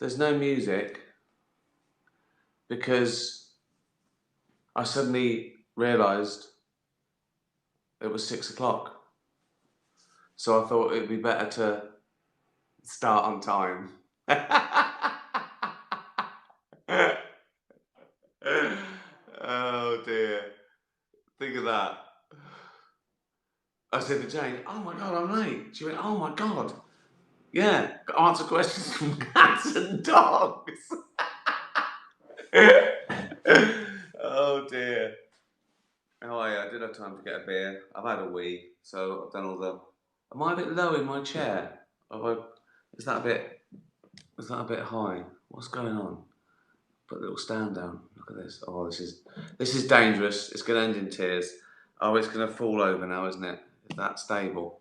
there's no music because I suddenly realised it was 6 o'clock. So I thought it'd be better to start on time. Oh dear. Think of that. I said to Jane, "Oh my God, I'm late." She went, "Oh my God. Yeah, got to answer questions from cats and dogs." Oh dear. Oh yeah, I did have time to get a beer. I've had a wee, so I've done all the... Am I a bit low in my chair? Is that a bit high? What's going on? Put a little stand down. Look at this. Oh, this is dangerous. It's going to end in tears. Oh, it's going to fall over now, isn't it? Is that stable?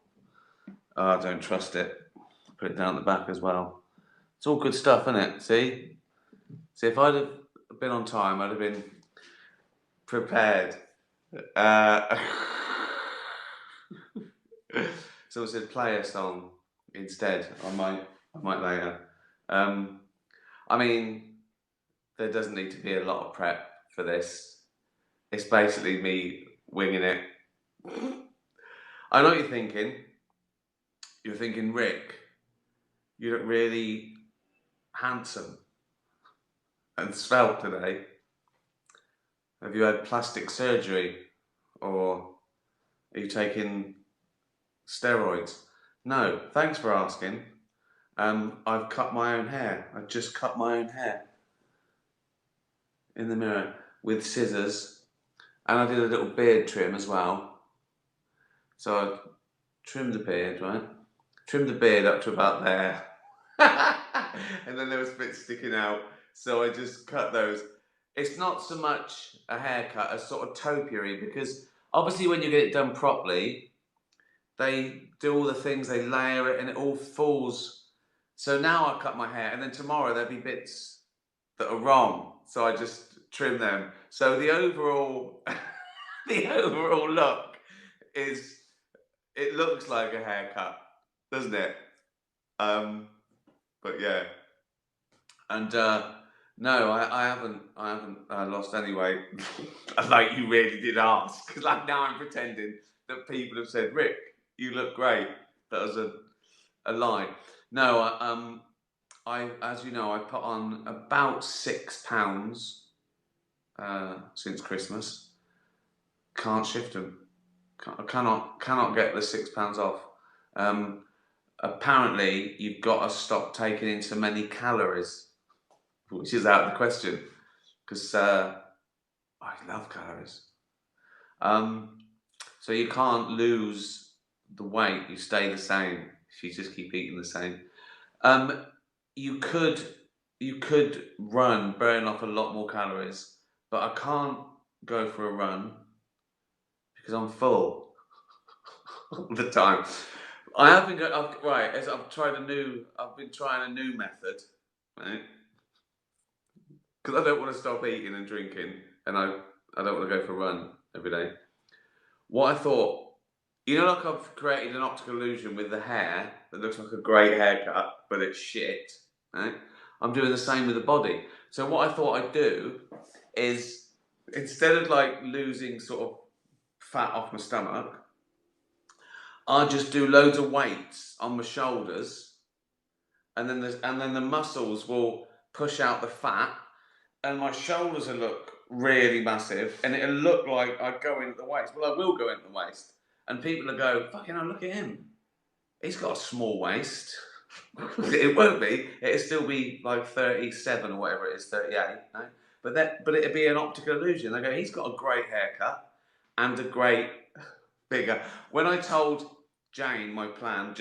Oh, I don't trust it. Put it down at the back as well. It's all good stuff, isn't it? See? See, if I'd have been on time, I'd have been prepared. Someone said play a song instead. I might later. I mean, there doesn't need to be a lot of prep for this. It's basically me winging it. I know what you're thinking. You're thinking, Rick, you look really handsome and svelte today. Have you had plastic surgery, or are you taking steroids? No, thanks for asking. I've cut my own hair. I just cut my own hair in the mirror with scissors, and I did a little beard trim as well. So I trimmed the beard, right? Trimmed the beard up to about there, and then there was bits sticking out. So I just cut those. It's not so much a haircut as sort of topiary, because obviously when you get it done properly, they do all the things, they layer it, and it all falls. So now I cut my hair, and then tomorrow there'll be bits that are wrong. So I just trim them. So the overall, the overall look is, it looks like a haircut, doesn't it? But yeah, and no, I haven't lost any weight. Like you really did ask, because like now I'm pretending that people have said, Rick, you look great. That was a lie. No, as you know, I put on about £6 since Christmas. Can't shift them. I cannot get the £6 off. Apparently, you've got to stop taking in so many calories, which is out of the question, because I love calories. So you can't lose the weight; you stay the same if you just keep eating the same. You could run, burn off a lot more calories, but I can't go for a run because I'm full all the time. I have been going, right, as I've been trying a new method, right? Because I don't want to stop eating and drinking, and I don't want to go for a run every day. What I thought, like I've created an optical illusion with the hair that looks like a great haircut, but it's shit, right? I'm doing the same with the body. So what I thought I'd do is, instead of like losing sort of fat off my stomach, I'll just do loads of weights on my shoulders, and then the muscles will push out the fat, and my shoulders will look really massive, and it'll look like I go into the waist. Well, I will go into the waist, and people will go, "Fucking hell, look at him. He's got a small waist." It won't be. It'll still be like 37 or whatever it is, 38. No? But it'll be an optical illusion. They go, "He's got a great haircut and a great bigger." When I told Jane my plan,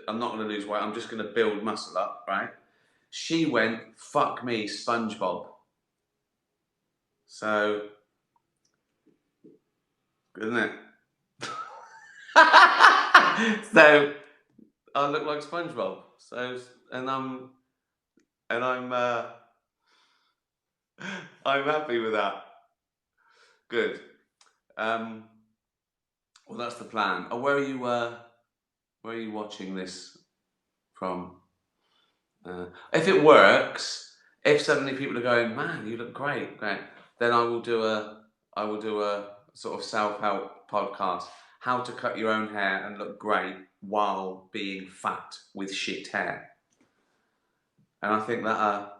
I'm not going to lose weight. I'm just going to build muscle up, right? She went, "Fuck me, SpongeBob." So, good, isn't it? So I look like SpongeBob. So, and I'm I'm happy with that. Good. Well, that's the plan. Oh, where are you watching this from? If it works, if suddenly people are going, man, you look great, great, then I will do a sort of self-help podcast, how to cut your own hair and look great while being fat with shit hair. And I think that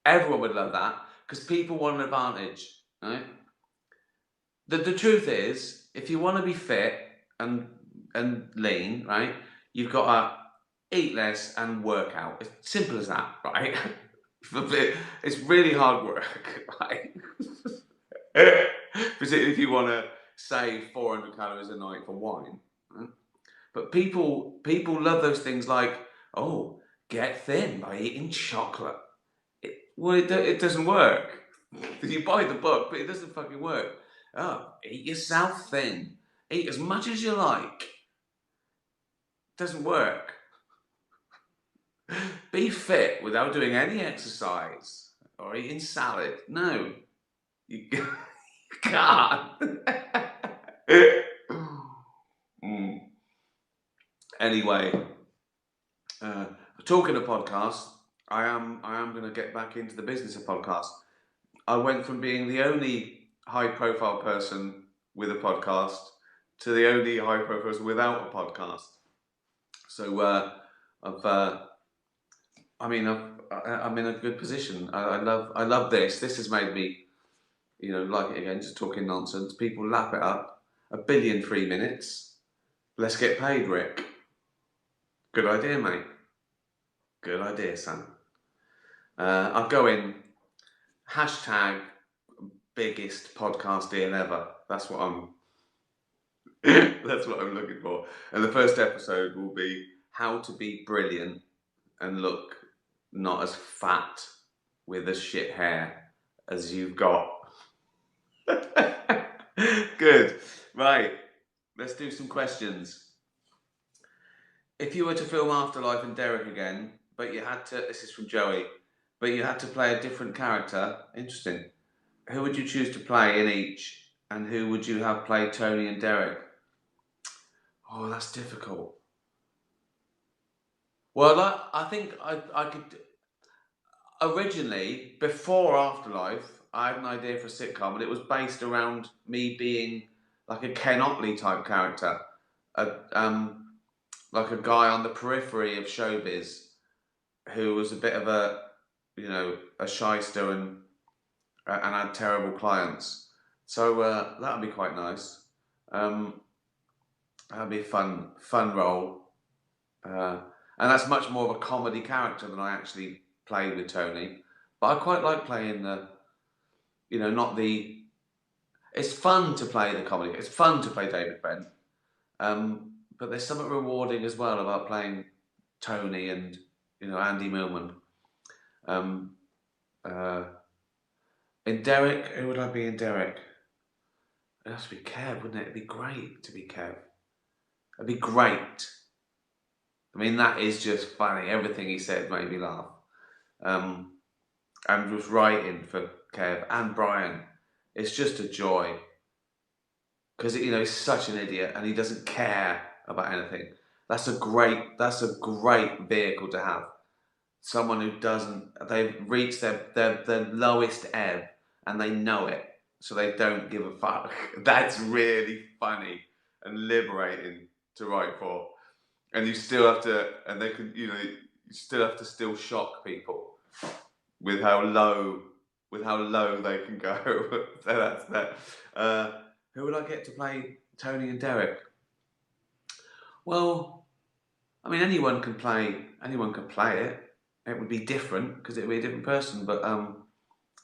everyone would love that because people want an advantage, right? The truth is, if you want to be fit and lean, right, you've got to eat less and work out. It's simple as that, right? It's really hard work, right? Particularly if you want to save 400 calories a night for wine. Right? But people love those things like, oh, get thin by eating chocolate. It doesn't work. You buy the book, but it doesn't fucking work. Oh, eat yourself thin. Eat as much as you like. Doesn't work. Be fit without doing any exercise or eating salad. No, you can't. Anyway, talking of podcasts, I am going to get back into the business of podcasts. I went from being the only high-profile person with a podcast to the only high-profile person without a podcast. So I'm in a good position. I love this. This has made me, like it again, just talking nonsense. People lap it up. 1 billion 3 minutes. Let's get paid, Rick. Good idea, mate. Good idea, son. I'll go in hashtag biggest podcast deal ever. That's what I'm looking for. And the first episode will be how to be brilliant and look not as fat with as shit hair as you've got. Good. Right. Let's do some questions. If you were to film Afterlife and Derek again, but you had to, this is from Joey, but you had to play a different character, interesting. Who would you choose to play in each? And who would you have play Tony and Derek? Oh, that's difficult. Well, I think I could. Originally, before Afterlife, I had an idea for a sitcom, and it was based around me being like a Ken Otley type character, like a guy on the periphery of showbiz who was a bit of a, a shyster and had terrible clients. So that would be quite nice. That would be a fun role. And that's much more of a comedy character than I actually played with Tony. But I quite like playing it's fun to play the comedy. It's fun to play David Brent. But there's something rewarding as well about playing Tony and, Andy Millman. In Derek, who would I be in Derek? It has to be Kev, wouldn't it? It'd be great to be Kev. It'd be great. I mean, that is just funny. Everything he said made me laugh. And was writing for Kev and Brian. It's just a joy. Because, he's such an idiot and he doesn't care about anything. That's a great vehicle to have. Someone who they've reached their lowest ebb and they know it. So they don't give a fuck. That's really funny and liberating to write for. And you still have to, and they can, you still have to still shock people with how low they can go. So that's that. Who would I get to play Tony and Derek? Well, I mean, anyone can play it. It would be different because it would be a different person. But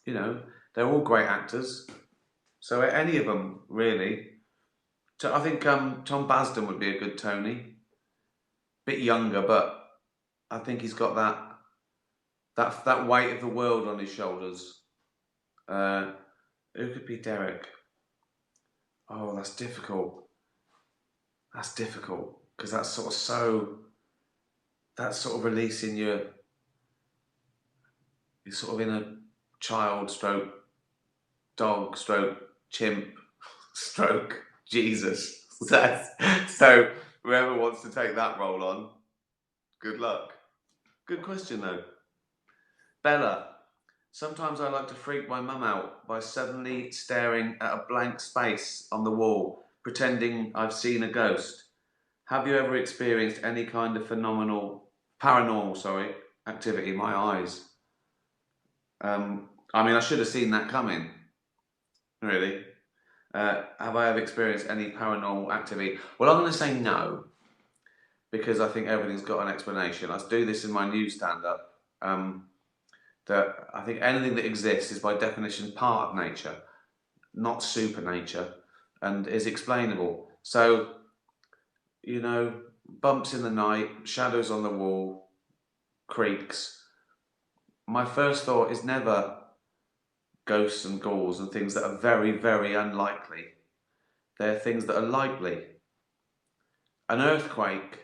they're all great actors. So any of them really. So I think Tom Basden would be a good Tony. Bit younger, but I think he's got that weight of the world on his shoulders. Who could be Derek? Oh, that's difficult. That's difficult because that's sort of releasing you're sort of in a child stroke, dog stroke, chimp stroke, Jesus. So whoever wants to take that role on, good luck. Good question though. Bella, sometimes I like to freak my mum out by suddenly staring at a blank space on the wall, pretending I've seen a ghost. Have you ever experienced any kind of paranormal, activity? My eyes. I mean, I should have seen that coming, really. Have I ever experienced any paranormal activity? Well, I'm going to say no, because I think everything's got an explanation. I do this in my new stand-up, that I think anything that exists is by definition part of nature, not super nature, and is explainable. So, you know, bumps in the night, shadows on the wall, creaks. My first thought is never ghosts and ghouls and things that are very, very unlikely. They're things that are likely. An earthquake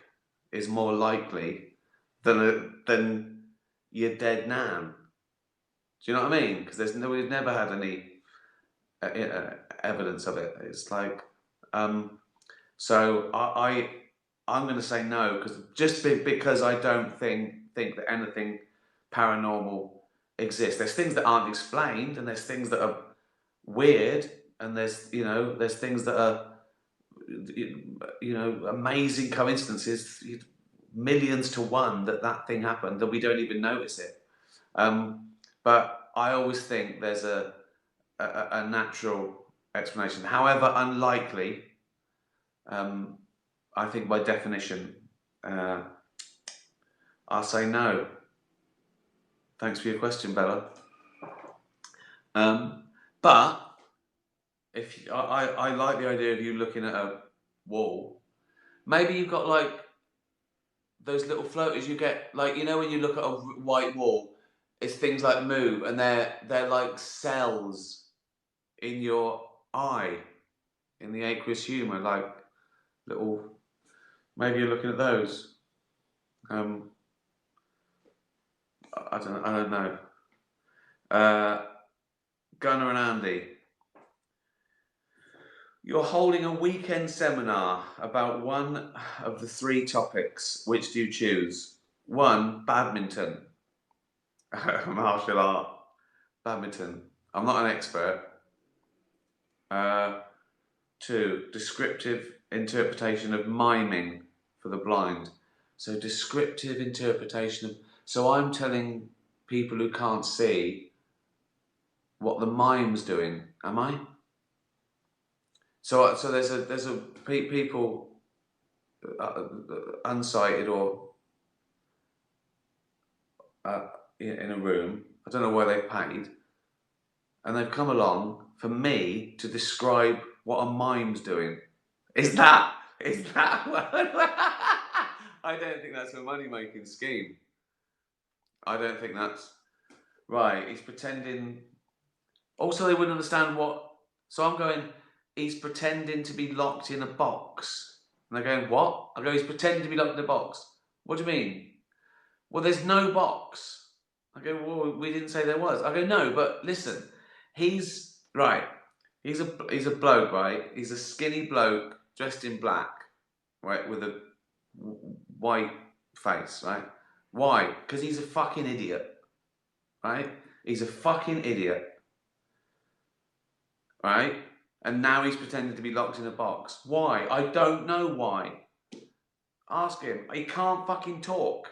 is more likely than your dead nan. Do you know what I mean? Because we've never had any evidence of it. It's like, so I'm going to say no, because I don't think that anything paranormal exists. There's things that aren't explained, and there's things that are weird, and there's things that are amazing coincidences, millions to one that thing happened that we don't even notice it. But I always think there's a natural explanation, however unlikely. I think by definition, I'll say no. Thanks for your question, Bella. But if I like the idea of you looking at a wall, maybe you've got like those little floaters you get, like, when you look at a white wall, it's things like move, and they're like cells in your eye, in the aqueous humor, like little. Maybe you're looking at those. I don't know. Gunnar and Andy, you're holding a weekend seminar about one of the 3 topics. Which do you choose? 1, badminton, martial art. Badminton. I'm not an expert. 2, descriptive interpretation of miming for the blind. So descriptive interpretation of. So I'm telling people who can't see what the mime's doing. Am I? So there's a people unsighted or in a room. I don't know where they paid, and they've come along for me to describe what a mime's doing. Is that what? I don't think that's a money-making scheme. I don't think that's right. He's pretending. Also, they wouldn't understand what. So I'm going. He's pretending to be locked in a box. And they're going, what? I go, he's pretending to be locked in a box. What do you mean? Well, there's no box. I go, well, we didn't say there was. I go, no, but listen, he's right. He's a bloke, right? He's a skinny bloke dressed in black, right, with a white face, right? Why? Because he's a fucking idiot, right? He's a fucking idiot, right? And now he's pretending to be locked in a box. Why? I don't know why. Ask him. He can't fucking talk,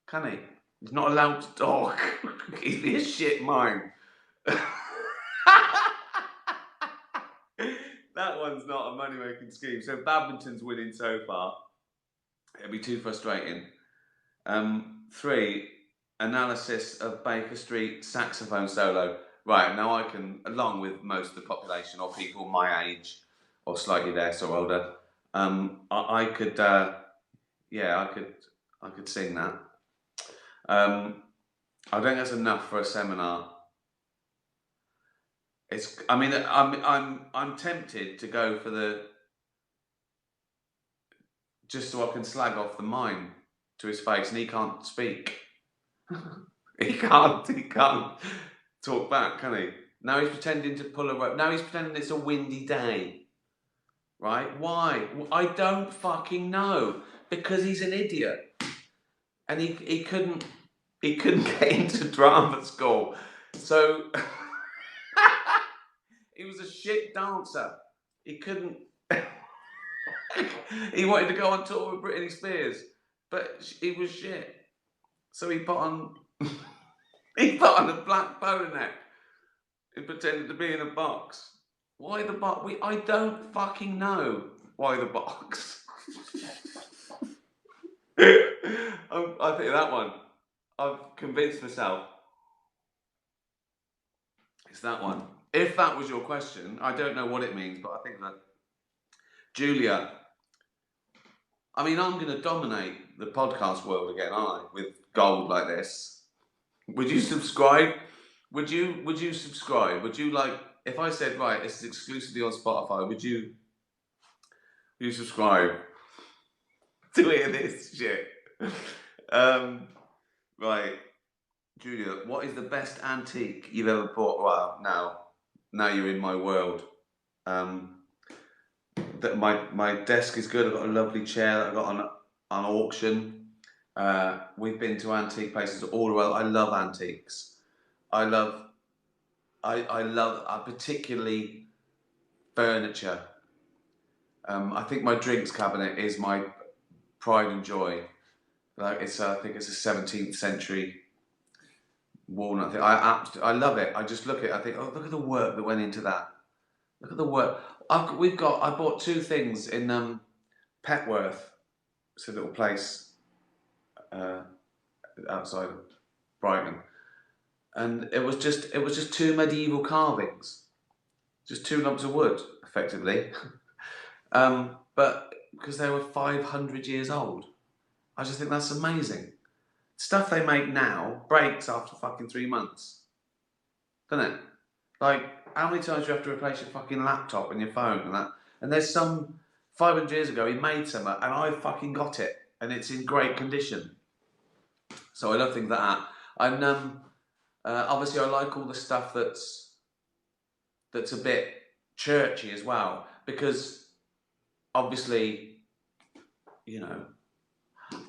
can he? He's not allowed to talk. He'd be a shit mime. That one's not a money-making scheme. So badminton's winning so far. It'll be too frustrating. 3, analysis of Baker Street saxophone solo. Right, now I can, along with most of the population or people my age or slightly less or older, I could sing that. I don't think that's enough for a seminar. I'm tempted to go for just so I can slag off the mime to his face, and he can't speak. he can't talk back, can he? Now he's pretending to pull a rope. Now he's pretending it's a windy day. Right? Why? I don't fucking know. Because he's an idiot. And he couldn't he couldn't get into drama school. So he was a shit dancer. He couldn't. He wanted to go on tour with Britney Spears, but he was shit. So he put on a black polo neck and pretended to be in a box. Why the box? I don't fucking know why the box. I think that one. I've convinced myself. It's that one. If that was your question, I don't know what it means, but I think that. Julia, I mean, I'm going to dominate the podcast world again, aren't I? With gold like this. Would you subscribe? Would you subscribe? Would you like, if I said, right, this is exclusively on Spotify, would you subscribe to hear this shit? Right. Julia, what is the best antique you've ever bought? Well, now you're in my world. That my desk is good. I've got a lovely chair that I got on auction. We've been to antique places all around. I love antiques. I love particularly furniture. I think my drinks cabinet is my pride and joy. Like I think it's a 17th century walnut thing. I love it. I just look at it. I think, oh, look at the work that went into that. Look at the work. I bought two things in Petworth. It's a little place outside of Brighton, and it was just two medieval carvings, just two lumps of wood, effectively. But because they were 500 years old, I just think that's amazing. Stuff they make now breaks after fucking 3 months, doesn't it? Like, how many times do you have to replace your fucking laptop and your phone and that? And there's some 500 years ago he made some, and I fucking got it, and it's in great condition. So I love things like that. And obviously I like all the stuff that's a bit churchy as well, because obviously, you know.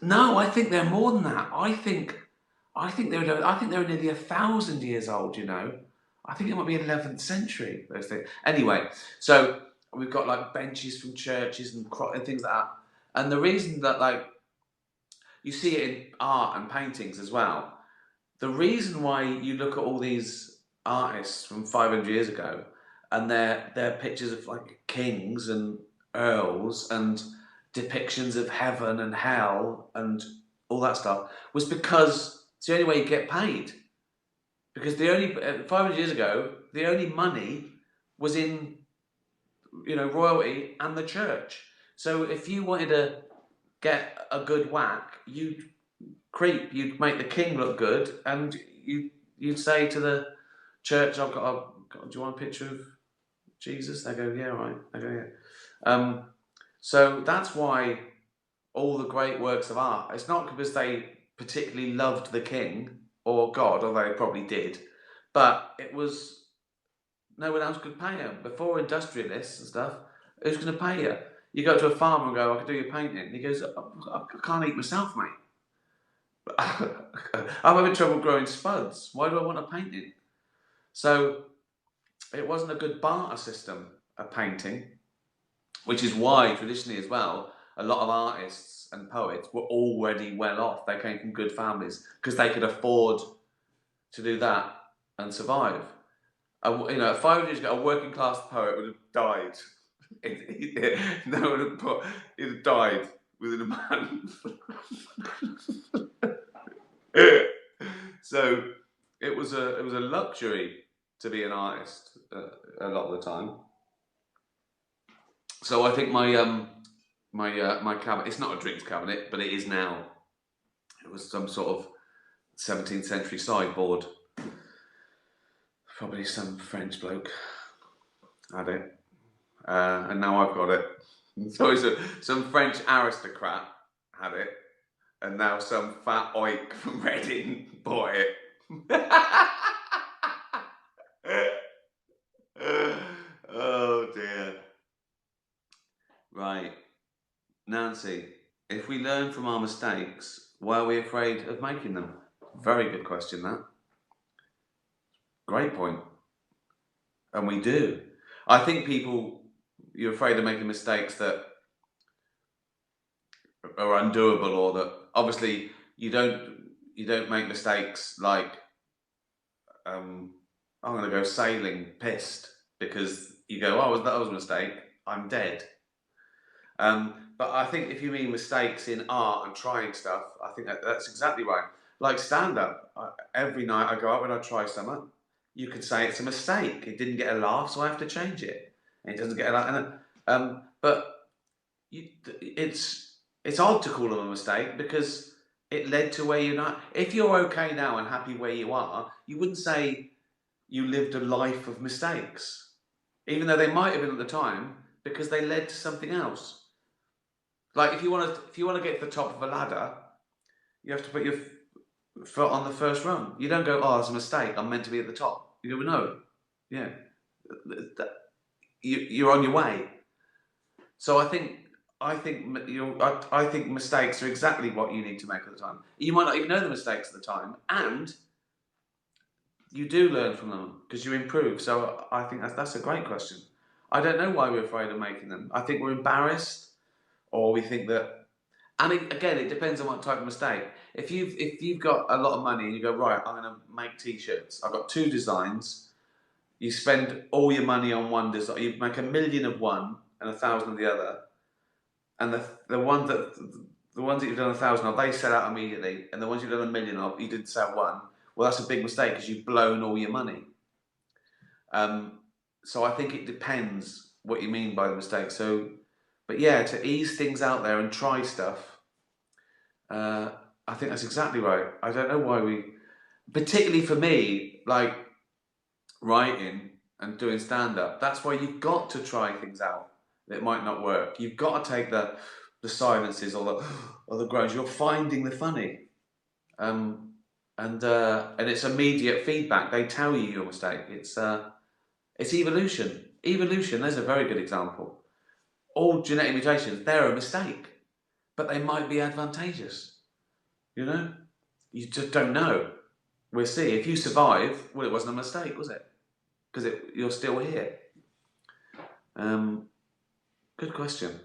No, I think they're more than that. I think they're nearly 1,000 years old. You know, I think it might be 11th century. Those things. Anyway, so we've got like benches from churches and things like that. And the reason that, like, you see it in art and paintings as well. The reason why you look at all these artists from 500 years ago and their pictures of like kings and earls and depictions of heaven and hell and all that stuff was because it's the only way you get paid. Because the only 500 years ago, the only money was in, you know, royalty and the church. So if you wanted to get a good whack, you'd you'd make the king look good, and you'd say to the church, "I've got do you want a picture of Jesus?" They go, "Yeah, all right." I go, "Yeah." So that's why all the great works of art, it's not because they particularly loved the king or God, although they probably did, but it was no one else could pay them. Before industrialists and stuff, who's going to pay you? You go to a farmer and go, "I can do your painting." And he goes, I can't eat myself, mate. I'm having trouble growing spuds. Why do I want a painting? So it wasn't a good barter system, a painting, which is why traditionally as well, a lot of artists and poets were already well off. They came from good families because they could afford to do that and survive. You know, 500 years ago, a working class poet would have died. No one would have he'd have died within a month. So it was a luxury to be an artist a lot of the time. So I think my cabinet, it's not a drinks cabinet, but it is now. It was some sort of 17th century sideboard. Probably some French bloke had it, and now I've got it. So some French aristocrat had it, and now some fat oik from Reading bought it. Oh dear. Right. Nancy, if we learn from our mistakes, why are we afraid of making them? Very good question, that. Great point. And we do. I think people, you're afraid of making mistakes that are undoable, or that obviously you don't make mistakes like I'm going to go sailing pissed because you go, oh, that was a mistake, I'm dead. But I think if you mean mistakes in art and trying stuff, I think that's exactly right. Like stand up, every night I go out when I try something, you could say it's a mistake. It didn't get a laugh, so I have to change it. And it doesn't get a laugh. But it's odd to call them a mistake because it led to where you're not. If you're okay now and happy where you are, you wouldn't say you lived a life of mistakes, even though they might have been at the time, because they led to something else. Like if you want to get to the top of a ladder, you have to put your foot on the first rung. You don't go, oh, it's a mistake, I'm meant to be at the top. You go, no, yeah, you're on your way. So I think mistakes are exactly what you need to make at the time. You might not even know the mistakes at the time, and you do learn from them because you improve. So I think that's a great question. I don't know why we're afraid of making them. I think we're embarrassed, or we think that. And again, it depends on what type of mistake. If you've got a lot of money and you go, right, I'm going to make t-shirts. I've got 2 designs. You spend all your money on one design. You make 1,000,000 of one and 1,000 of the other. And the ones that you've done 1,000 of, they sell out immediately. And the ones you've done 1,000,000 of, you didn't sell one. Well, that's a big mistake because you've blown all your money. So I think it depends what you mean by the mistake. So, but yeah, to ease things out there and try stuff, I think that's exactly right. I don't know why particularly for me, like writing and doing stand-up, that's why you've got to try things out that might not work. You've got to take the silences or the groans. You're finding the funny. And it's immediate feedback. They tell you your mistake. It's evolution. Evolution, there's a very good example. All genetic mutations, they're a mistake, but they might be advantageous. You know? You just don't know. We'll see. If you survive, well, it wasn't a mistake, was it? Because you're still here. Good question.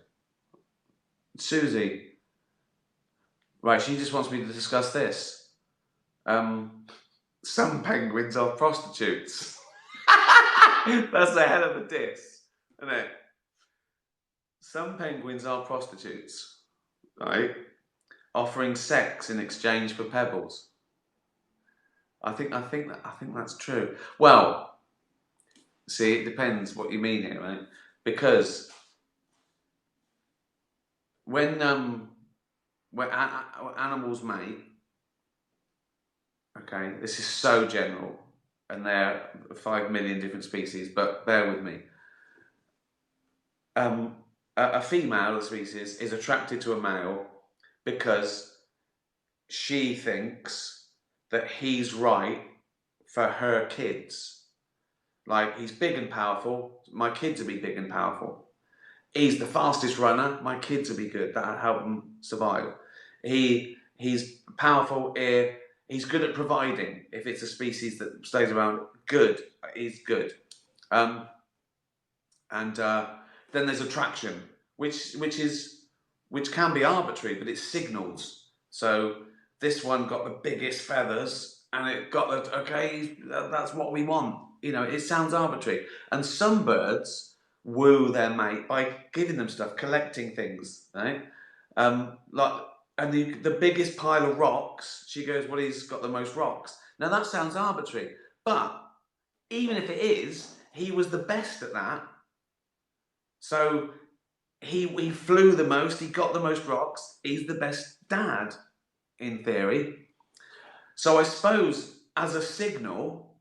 Susie. Right, she just wants me to discuss this. Some penguins are prostitutes. That's a hell of a diss, isn't it? Some penguins are prostitutes, right? Offering sex in exchange for pebbles. I think that's true. Well, see, it depends what you mean here, right? Because when animals mate, okay, this is so general, and there are 5 million different species, but bear with me. A female of the species is attracted to a male because she thinks that he's right for her kids. Like, he's big and powerful, my kids will be big and powerful. He's the fastest runner, my kids will be good, that'll help them survive. He's powerful, he's good at providing. If it's a species that stays around, good, he's good. Then there's attraction, which can be arbitrary, but it's signals. So this one got the biggest feathers, and it got that's what we want. You know, it sounds arbitrary. And some birds woo their mate by giving them stuff, collecting things, right? And the biggest pile of rocks, she goes, well, he's got the most rocks. Now that sounds arbitrary, but even if it is, he was the best at that. So he flew the most, he got the most rocks, he's the best dad, in theory. So I suppose as a signal,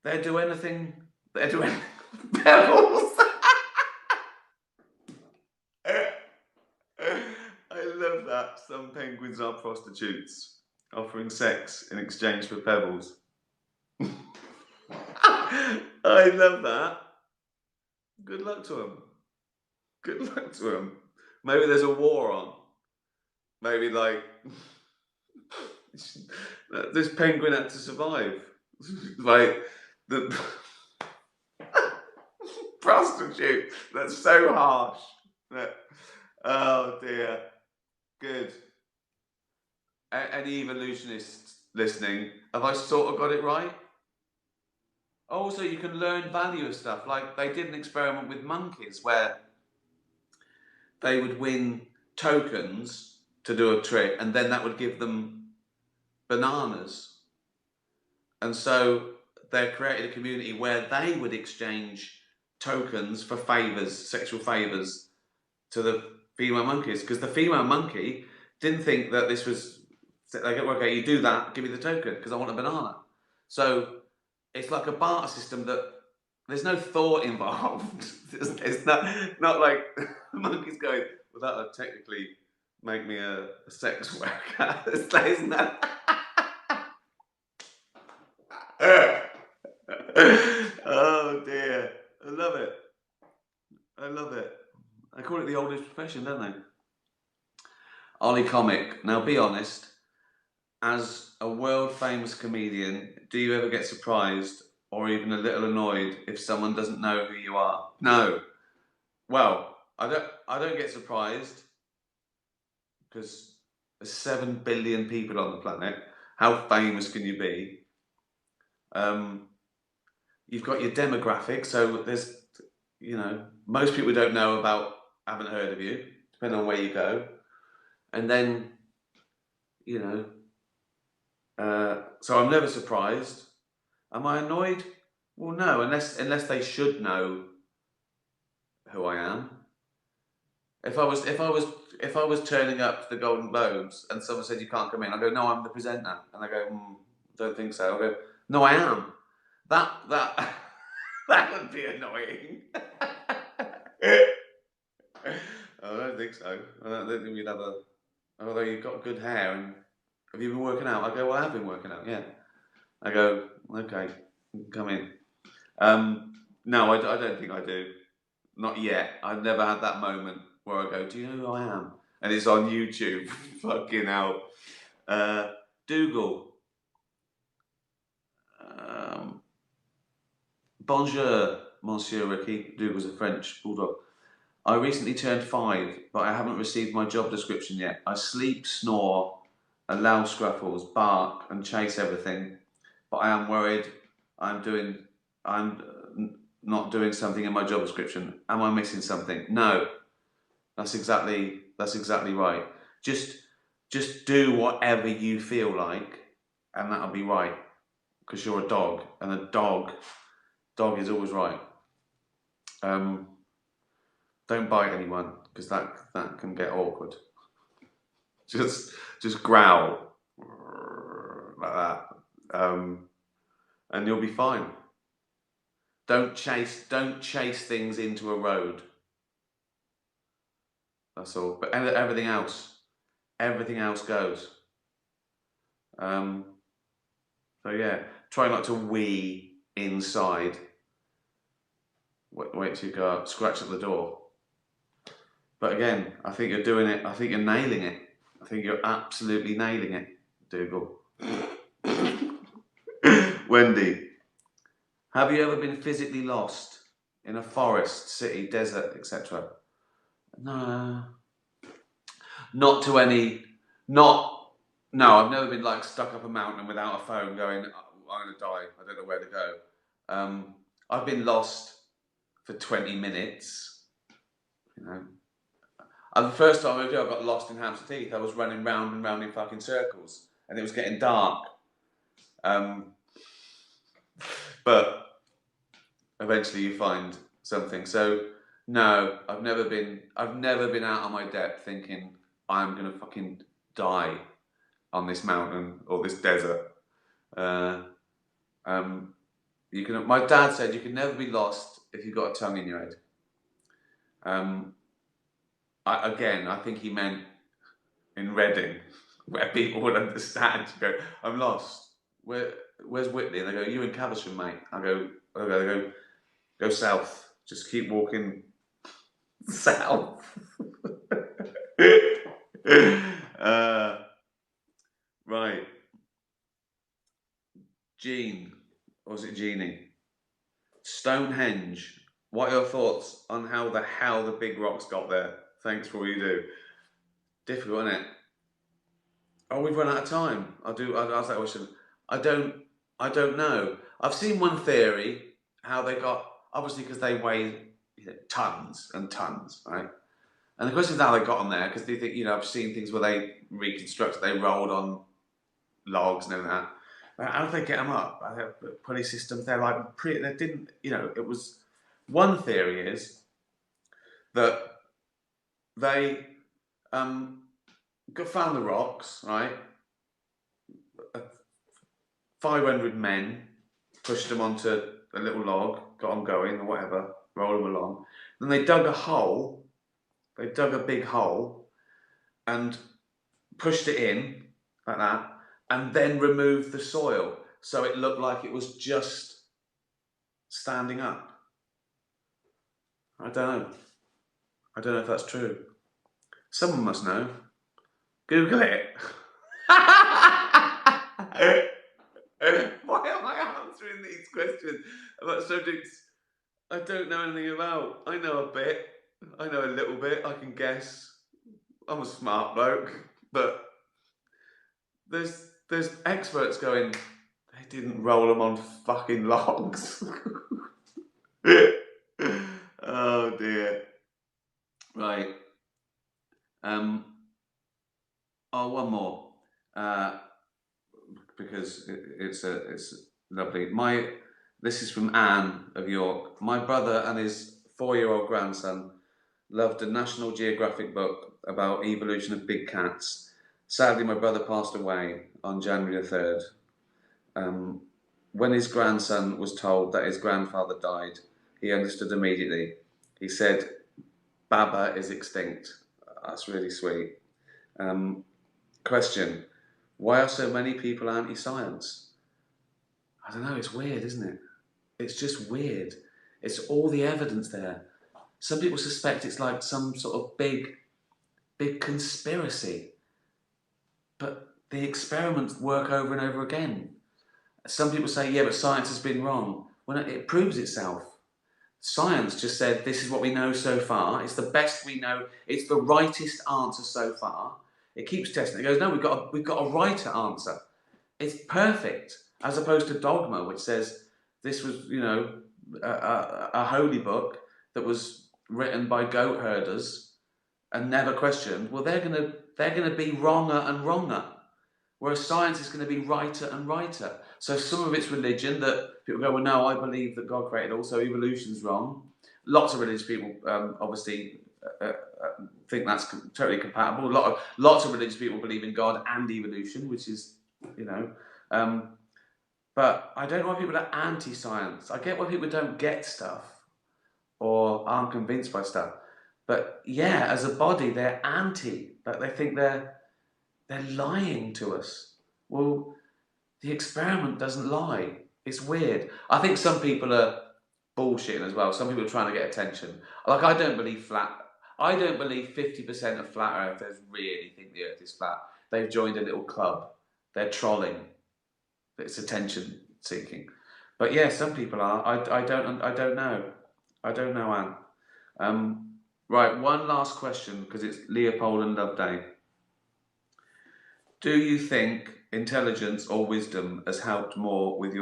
they'll do anything. Pebbles. I love that. Some penguins are prostitutes, offering sex in exchange for pebbles. I love that. Good luck to them. Good luck to them. Maybe there's a war on. Maybe like This penguin had to survive. Like the prostitute. That's so harsh. Oh dear. Good. Any evolutionists listening? Have I sort of got it right? Also, you can learn value of stuff. Like they did an experiment with monkeys where they would win tokens to do a trick, and then that would give them bananas. And so they created a community where they would exchange tokens for favors, sexual favors, to the female monkeys, because the female monkey didn't think that this was. They go, okay, you do that, give me the token because I want a banana. So it's like a barter system that there's no thought involved. It's not like the monkey's going, well, that would technically make me a sex worker. It's no. Oh dear, I love it. I love it. They call it the oldest profession, don't they? Ollie Comic. Now, be honest. As a world famous comedian, do you ever get surprised or even a little annoyed if someone doesn't know who you are? No. Well, I don't get surprised because there's 7 billion people on the planet. How famous can you be? You've got your demographic, so there's, most people don't know about, haven't heard of you, depending on where you go. And then, so I'm never surprised. Am I annoyed? Well, no, unless they should know who I am. If I was turning up to the Golden Globes and someone said you can't come in, I go, no, I'm the presenter, and I go, don't think so. I go, no, I am. That that would be annoying. I don't think so. I don't think we'd have a. Although you've got good hair and have you been working out? I go, well, I have been working out. Yeah. I go, okay, come in. No, I don't think I do. Not yet. I've never had that moment where I go, do you know who I am? And it's on YouTube. Fucking hell. Dougal. Bonjour, Monsieur Ricky. Dougal's a French bulldog. I recently turned 5, but I haven't received my job description yet. I sleep, snore, allow scruffles, bark, and chase everything. But I am worried I'm not doing something in my job description. Am I missing something? No. That's exactly right. Just do whatever you feel like, and that'll be right. Because you're a dog, and a dog is always right. Don't bite anyone, because that can get awkward. Just growl like that, and you'll be fine. Don't chase things into a road. That's all. But everything else goes. So yeah, try not to wee inside. Wait till you go up, scratch at the door. But again, I think you're doing it. I think you're nailing it. I think you're absolutely nailing it, Dougal. Wendy, have you ever been physically lost in a forest, city, desert, etc.? No. Not to any. No, I've never been like stuck up a mountain without a phone going, I'm going to die, I don't know where to go. I've been lost for 20 minutes, And the first time I got lost in Hampstead Heath, I was running round and round in fucking circles, and it was getting dark. But eventually you find something. So no, I've never been out on my depth thinking I'm gonna fucking die on this mountain or this desert. My dad said you can never be lost if you've got a tongue in your head. I think he meant in Reading, where people would understand. You go, I'm lost. Where's Whitley? And they go, you in Caversham, mate. I go, okay. Go south. Just keep walking south. Right. Jean, or was it Jeannie? Stonehenge. What are your thoughts on how the hell the big rocks got there? Thanks for all you do. Difficult, isn't it? Oh, we've run out of time. I'll ask that question. I don't. I don't know. I've seen one theory how they got obviously because they weigh tons and tons, right? And the question is how they got on there because they think I've seen things where they reconstruct, they rolled on logs and everything like that. But how did they get them up? I have pulley systems. They're like they didn't. It was one theory is that they found the rocks, right? 500 men pushed them onto a little log, got them going or whatever, rolled them along. Then they dug a hole. They dug a big hole and pushed it in like that, and then removed the soil so it looked like it was just standing up. I don't know. I don't know if that's true. Someone must know. Google it. Why am I answering these questions about subjects I don't know anything about? I know a bit. I know a little bit. I can guess. I'm a smart bloke, but there's experts going. They didn't roll them on fucking logs. Oh dear. Right. One more. Because it's lovely. This is from Anne of York. My brother and his 4-year-old grandson loved a National Geographic book about evolution of big cats. Sadly, my brother passed away on January the 3rd. When his grandson was told that his grandfather died, he understood immediately. He said, "Baba is extinct." That's really sweet. Question: why are so many people anti-science? I don't know, it's weird, isn't it? It's just weird. It's all the evidence there. Some people suspect it's like some sort of big conspiracy. But the experiments work over and over again. Some people say, yeah, but science has been wrong. Well, it proves itself. Science just said, this is what we know so far. It's the best we know. It's the rightest answer so far. It keeps testing. It goes, no, we've got a righter answer. It's perfect, as opposed to dogma, which says this was, a holy book that was written by goat herders and never questioned. Well, they're gonna be wronger and wronger, whereas science is going to be righter and righter. So some of it's religion that people go, well, no, I believe that God created all, so evolution's wrong. Lots of religious people obviously think that's totally compatible. Lots of religious people believe in God and evolution, which is, but I don't know why people are anti-science. I get why people don't get stuff or aren't convinced by stuff. But yeah, as a body, they're anti. Like they think they're lying to us. Well, the experiment doesn't lie. It's weird. I think some people are bullshitting as well. Some people are trying to get attention. Like I don't believe 50% of flat earthers really think the earth is flat. They've joined a little club. They're trolling. It's attention seeking. But yeah, some people are. I don't know. I don't know, Anne. Right, one last question because it's Leopold and Loveday. Do you think intelligence or wisdom has helped more with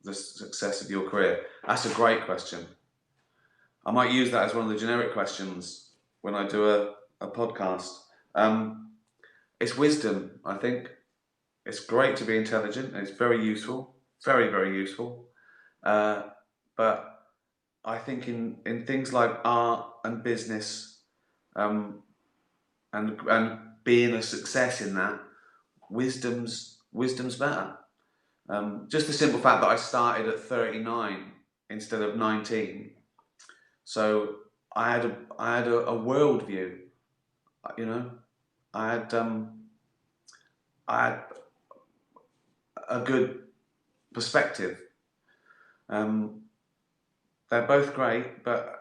the success of your career? That's a great question. I might use that as one of the generic questions when I do a podcast. It's wisdom, I think. It's great to be intelligent. It's very useful, very, very useful. But I think in things like art and business, and being a success in that, wisdom's better. Just the simple fact that I started at 39 instead of 19, so I had a world view. I had a good perspective. They're both great, but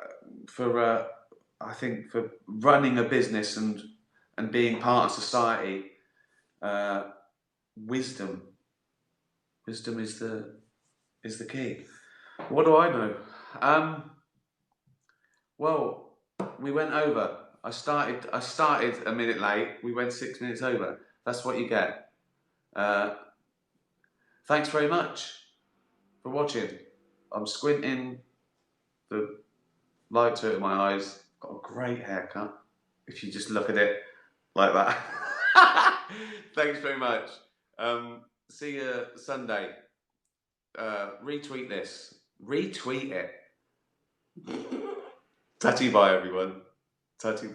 I think for running a business and being part of society, wisdom Wisdom is the key. What do I know? Well, we went over. I started a minute late. We went 6 minutes over. That's what you get. Thanks very much for watching. I'm squinting. The lights are in my eyes. Got a great haircut. If you just look at it like that. Thanks very much. See you Sunday. Retweet this. Retweet it. Tatty bye, everyone. Tatty.